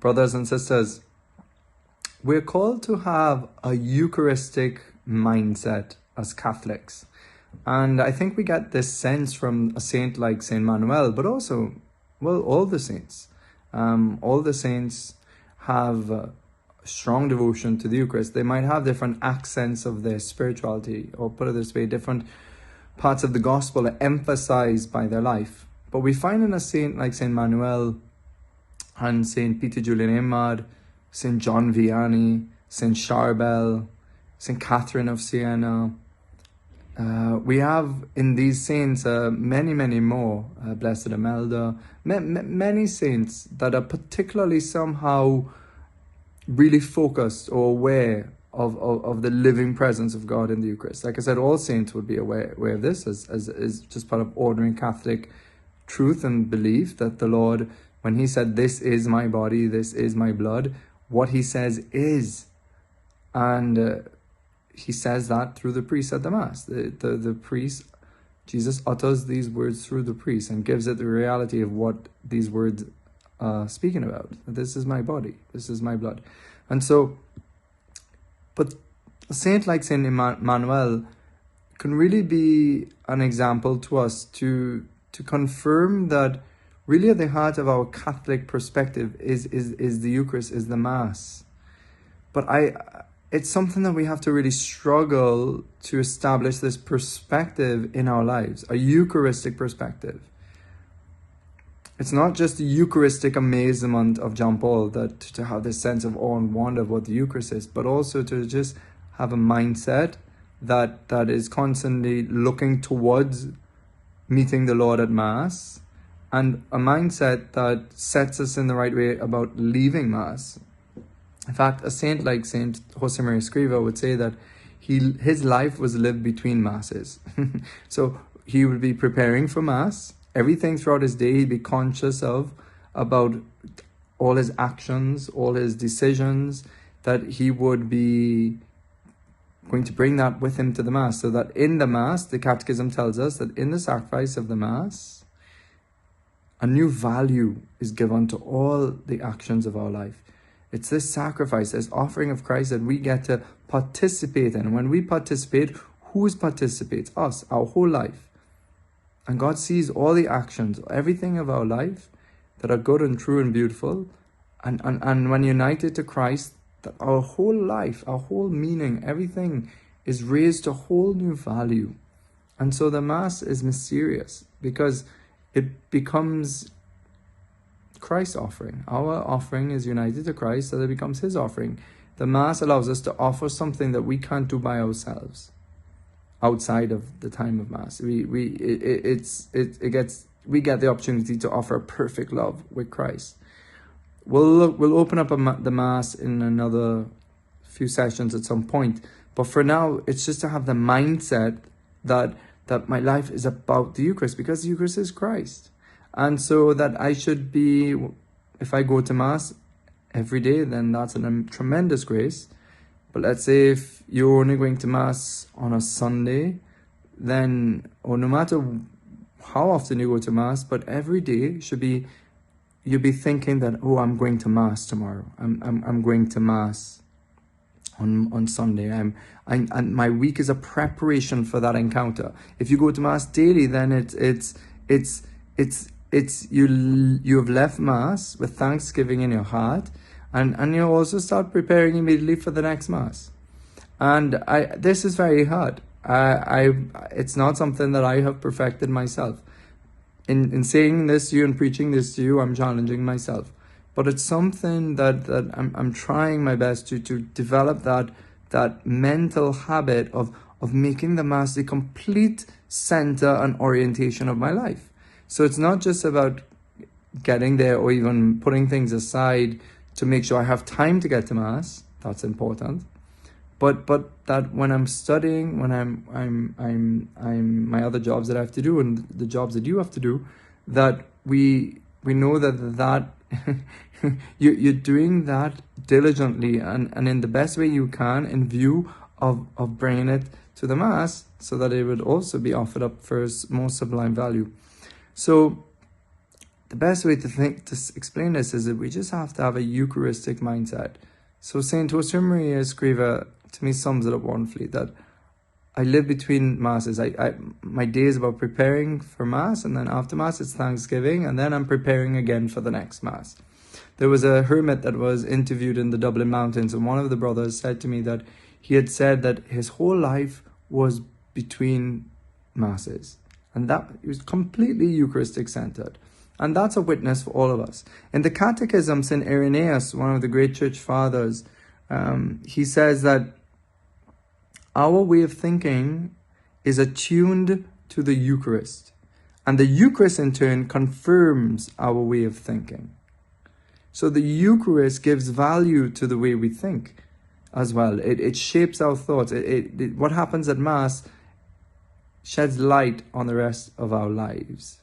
Brothers and sisters, we're called to have a Eucharistic mindset as Catholics. And I think we get this sense from a saint like Saint Manuel, but also, well, all the saints. All the saints have a strong devotion to the Eucharist. They might have different accents of their spirituality, or put it this way, different parts of the gospel are emphasized by their life. But we find in a saint like Saint Manuel and Saint Peter Julian Eymard, Saint John Vianney, Saint Charbel, Saint Catherine of Siena. We have in these saints many, many more, Blessed Imelda, many saints that are particularly somehow really focused or aware of the living presence of God in the Eucharist. Like I said, all saints would be aware of this as just part of ordinary Catholic truth and belief that the Lord, when he said, "This is my body, this is my blood," what he says is. And he says that through the priest at the Mass. The priest, Jesus utters these words through the priest and gives it the reality of what these words are speaking about. This is my body, this is my blood. And so, but a saint like Saint Emmanuel can really be an example to us to confirm that really at the heart of our Catholic perspective is the Eucharist, is the Mass. But it's something that we have to really struggle to establish this perspective in our lives, a Eucharistic perspective. It's not just the Eucharistic amazement of John Paul that to have this sense of awe and wonder of what the Eucharist is, but also to just have a mindset that is constantly looking towards meeting the Lord at Mass, and a mindset that sets us in the right way about leaving Mass. In fact, a saint like Saint Josemaria Escriva would say that his life was lived between Masses. So he would be preparing for Mass. Everything throughout his day he'd be conscious of, about all his actions, all his decisions, that he would be going to bring that with him to the Mass. So that in the Mass, the Catechism tells us that in the sacrifice of the Mass, a new value is given to all the actions of our life. It's this sacrifice, this offering of Christ that we get to participate in. And when we participate, who participates? Us, our whole life. And God sees all the actions, everything of our life that are good and true and beautiful. And when united to Christ, that our whole life, our whole meaning, everything is raised to a whole new value. And so the Mass is mysterious because it becomes Christ's offering. Our offering is united to Christ, so that it becomes his offering. The Mass allows us to offer something that we can't do by ourselves outside of the time of Mass. We get the opportunity to offer perfect love with Christ. We'll open up the Mass in another few sessions at some point, but for now it's just to have the mindset that my life is about the Eucharist, because the Eucharist is Christ. And so that I should be, if I go to Mass every day, then that's a tremendous grace. But let's say if you're only going to Mass on a Sunday, then, or no matter how often you go to Mass, but every day should be, you'll be thinking that, oh, I'm going to Mass tomorrow. I'm going to Mass on Sunday. And my week is a preparation for that encounter. If you go to Mass daily, then you have left Mass with thanksgiving in your heart, and you also start preparing immediately for the next Mass. And this is very hard. It's not something that I have perfected myself. In saying this to you and preaching this to you, I'm challenging myself. But it's something that I'm trying my best to develop that mental habit of making the Mass the complete center and orientation of my life. So it's not just about getting there or even putting things aside to make sure I have time to get to Mass. That's important. But that when I'm studying, when I'm my other jobs that I have to do and the jobs that you have to do, that we know that you're doing that diligently and in the best way you can, in view of bringing it to the Mass, so that it would also be offered up for its most sublime value. So the best way to explain this is that we just have to have a Eucharistic mindset. So Saint José Maria Escriva, to me, sums it up wonderfully, that I live between Masses. My day is about preparing for Mass, and then after Mass it's Thanksgiving, and then I'm preparing again for the next Mass. There was a hermit that was interviewed in the Dublin Mountains, and one of the brothers said to me that he had said that his whole life was between Masses, and that he was completely Eucharistic centered. And that's a witness for all of us. In the Catechism, St. Irenaeus, one of the great church fathers, he says that our way of thinking is attuned to the Eucharist, and the Eucharist in turn confirms our way of thinking. So the Eucharist gives value to the way we think as well. It shapes our thoughts. What happens at Mass sheds light on the rest of our lives.